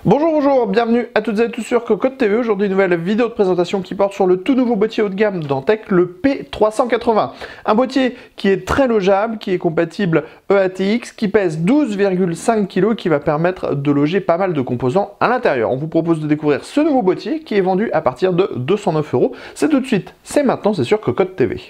Bonjour, bienvenue à toutes et à tous sur Cocotte TV. Aujourd'hui, une nouvelle vidéo de présentation qui porte sur le tout nouveau boîtier haut de gamme Dantec, le P380. Un boîtier qui est très logeable, qui est compatible EATX, qui pèse 12,5 kg, qui va permettre de loger pas mal de composants à l'intérieur. On vous propose de découvrir ce nouveau boîtier qui est vendu à partir de 209 €. C'est tout de suite, c'est maintenant, c'est sur Cocotte TV.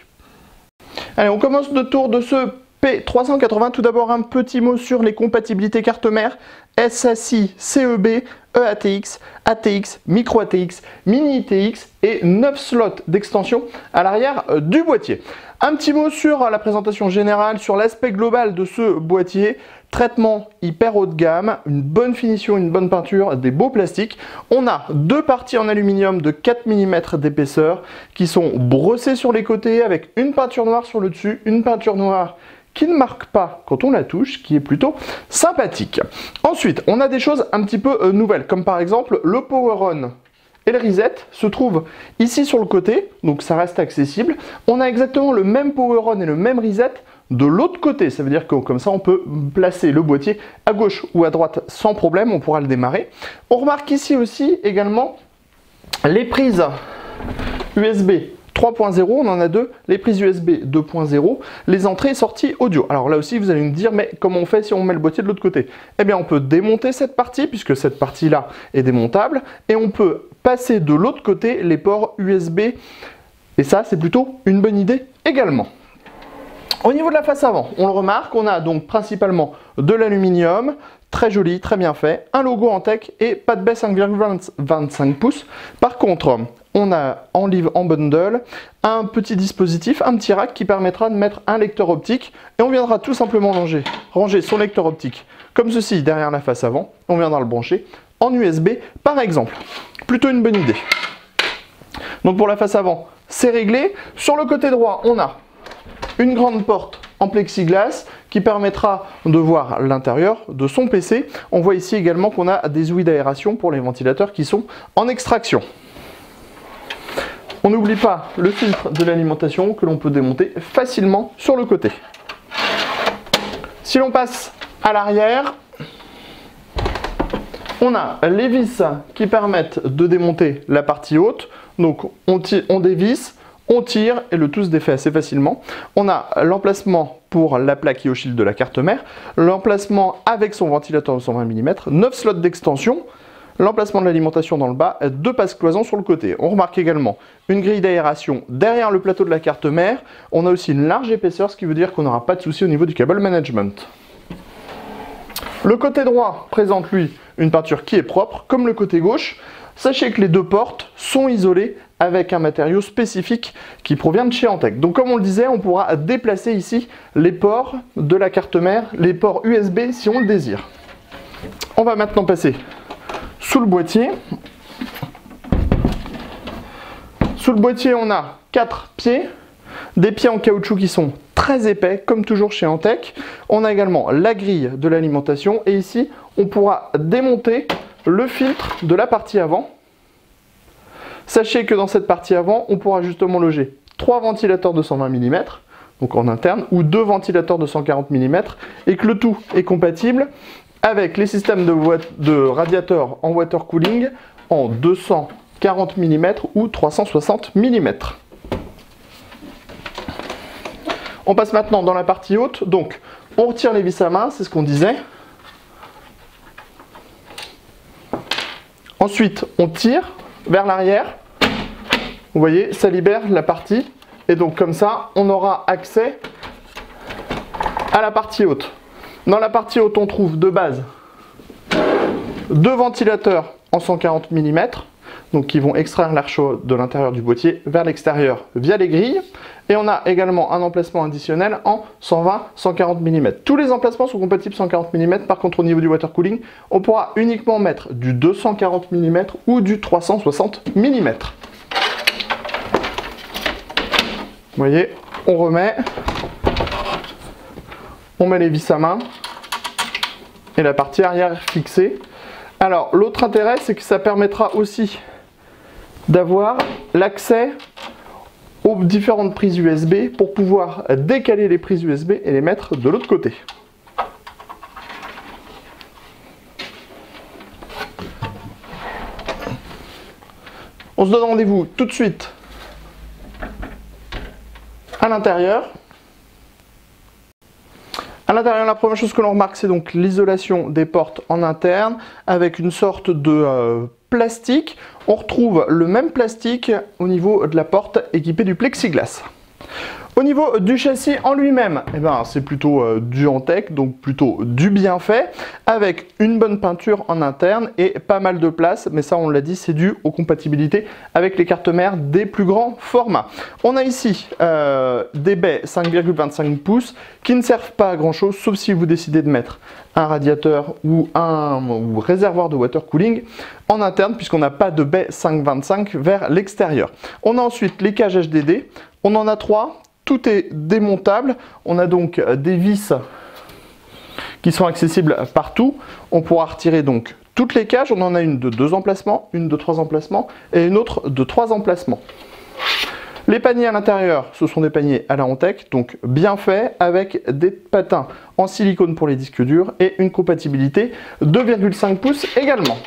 Allez, on commence le tour de ce P380. Tout d'abord, un petit mot sur les compatibilités carte mère, SACI, CEB, EATX, ATX, Micro ATX, Mini ITX et 9 slots d'extension à l'arrière du boîtier. Un petit mot sur la présentation générale, sur l'aspect global de ce boîtier. Traitement hyper haut de gamme, une bonne finition, une bonne peinture, des beaux plastiques. On a deux parties en aluminium de 4 mm d'épaisseur qui sont brossées sur les côtés avec une peinture noire sur le dessus, une peinture noire qui ne marque pas quand on la touche, qui est plutôt sympathique. Ensuite, on a des choses un petit peu nouvelles, comme par exemple le Power On et le Reset se trouvent ici sur le côté, donc ça reste accessible. On a exactement le même Power On et le même Reset de l'autre côté, ça veut dire que comme ça on peut placer le boîtier à gauche ou à droite sans problème, on pourra le démarrer. On remarque ici aussi également les prises USB 3.0, on en a deux, les prises USB 2.0, les entrées et sorties audio. Alors là aussi, vous allez me dire, mais comment on fait si on met le boîtier de l'autre côté? Eh bien, on peut démonter cette partie, puisque cette partie-là est démontable, et on peut passer de l'autre côté les ports USB, et ça, c'est plutôt une bonne idée également. Au niveau de la face avant, on le remarque, on a donc principalement de l'aluminium, très joli, très bien fait, un logo en tech et pas de baie 5,25 pouces. Par contre, on a en livre en bundle un petit dispositif, un petit rack qui permettra de mettre un lecteur optique et on viendra tout simplement ranger son lecteur optique comme ceci derrière la face avant. On viendra le brancher en USB par exemple. Plutôt une bonne idée. Donc pour la face avant, c'est réglé. Sur le côté droit, on a une grande porte en plexiglas qui permettra de voir l'intérieur de son PC. On voit ici également qu'on a des ouïes d'aération pour les ventilateurs qui sont en extraction. On n'oublie pas le filtre de l'alimentation que l'on peut démonter facilement sur le côté. Si l'on passe à l'arrière, on a les vis qui permettent de démonter la partie haute. Donc on dévisse, on tire et le tout se défait assez facilement. On a l'emplacement pour la plaque IO-Shield de la carte mère, l'emplacement avec son ventilateur de 120 mm, 9 slots d'extension, l'emplacement de l'alimentation dans le bas, deux passes-cloisons sur le côté. On remarque également une grille d'aération derrière le plateau de la carte mère. On a aussi une large épaisseur, ce qui veut dire qu'on n'aura pas de souci au niveau du cable management. Le côté droit présente, lui, une peinture qui est propre, comme le côté gauche. Sachez que les deux portes sont isolées avec un matériau spécifique qui provient de chez Antec. Donc comme on le disait, on pourra déplacer ici les ports de la carte mère, les ports USB si on le désire. On va maintenant passer sous le boîtier. Sous le boîtier, on a 4 pieds, des pieds en caoutchouc qui sont très épais, comme toujours chez Antec. On a également la grille de l'alimentation et ici, on pourra démonter le filtre de la partie avant. Sachez que dans cette partie avant, on pourra justement loger 3 ventilateurs de 120 mm, donc en interne, ou 2 ventilateurs de 140 mm, et que le tout est compatible avec les systèmes de radiateurs en water cooling en 240 mm ou 360 mm. On passe maintenant dans la partie haute, donc on retire les vis à main, c'est ce qu'on disait. Ensuite, on tire vers l'arrière. Vous voyez, ça libère la partie. Et donc comme ça, on aura accès à la partie haute. Dans la partie haute, on trouve de base 2 ventilateurs en 140 mm, donc qui vont extraire l'air chaud de l'intérieur du boîtier vers l'extérieur via les grilles. Et on a également un emplacement additionnel en 120-140 mm. Tous les emplacements sont compatibles 140 mm. Par contre, au niveau du water cooling, on pourra uniquement mettre du 240 mm ou du 360 mm. Vous voyez, on remet, on met les vis à main et la partie arrière est fixée. Alors l'autre intérêt, c'est que ça permettra aussi d'avoir l'accès aux différentes prises USB pour pouvoir décaler les prises USB et les mettre de l'autre côté. On se donne rendez-vous tout de suite à l'intérieur. À l'intérieur, la première chose que l'on remarque, c'est donc l'isolation des portes en interne avec une sorte de plastique. On retrouve le même plastique au niveau de la porte équipée du plexiglas. Au niveau du châssis en lui-même, eh ben, c'est plutôt du Antec, donc plutôt du bien fait, avec une bonne peinture en interne et pas mal de place, mais ça on l'a dit, c'est dû aux compatibilités avec les cartes mères des plus grands formats. On a ici des baies 5,25 pouces qui ne servent pas à grand chose, sauf si vous décidez de mettre un radiateur ou un réservoir de water cooling en interne, puisqu'on n'a pas de baie 5,25 vers l'extérieur. On a ensuite les cages HDD, on en a 3. Tout est démontable, on a donc des vis qui sont accessibles partout. On pourra retirer donc toutes les cages, on en a une de 2 emplacements, une de 3 emplacements et une autre de 3 emplacements. Les paniers à l'intérieur, ce sont des paniers à la Antec, donc bien faits, avec des patins en silicone pour les disques durs et une compatibilité 2,5 pouces également.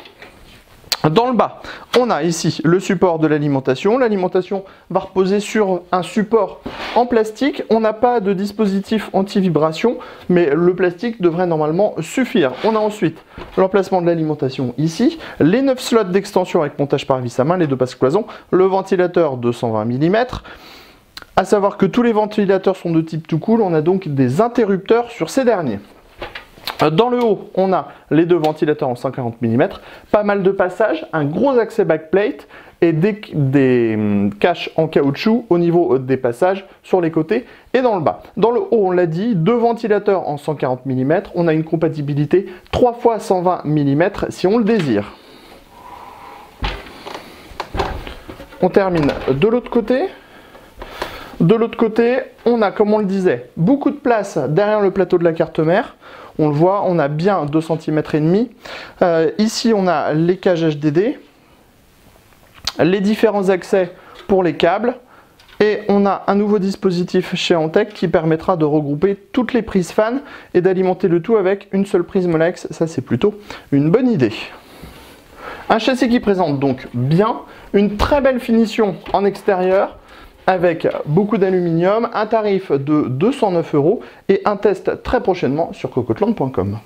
Dans le bas, on a ici le support de l'alimentation. L'alimentation va reposer sur un support en plastique. On n'a pas de dispositif anti-vibration, mais le plastique devrait normalement suffire. On a ensuite l'emplacement de l'alimentation ici, les 9 slots d'extension avec montage par vis à main, les 2 passe-cloisons, le ventilateur de 120 mm. À savoir que tous les ventilateurs sont de type tout cool, on a donc des interrupteurs sur ces derniers. Dans le haut, on a les 2 ventilateurs en 140 mm, pas mal de passages, un gros accès backplate et des caches en caoutchouc au niveau des passages sur les côtés et dans le bas. Dans le haut, on l'a dit, 2 ventilateurs en 140 mm, on a une compatibilité 3 x 120 mm si on le désire. On termine de l'autre côté. De l'autre côté, on a, comme on le disait, beaucoup de place derrière le plateau de la carte mère. On le voit, on a bien 2,5 cm. Ici, on a les cages HDD, les différents accès pour les câbles. Et on a un nouveau dispositif chez Antec qui permettra de regrouper toutes les prises fan et d'alimenter le tout avec une seule prise Molex. Ça, c'est plutôt une bonne idée. Un châssis qui présente donc bien une très belle finition en extérieur, avec beaucoup d'aluminium, un tarif de 209 € et un test très prochainement sur cocoteland.com.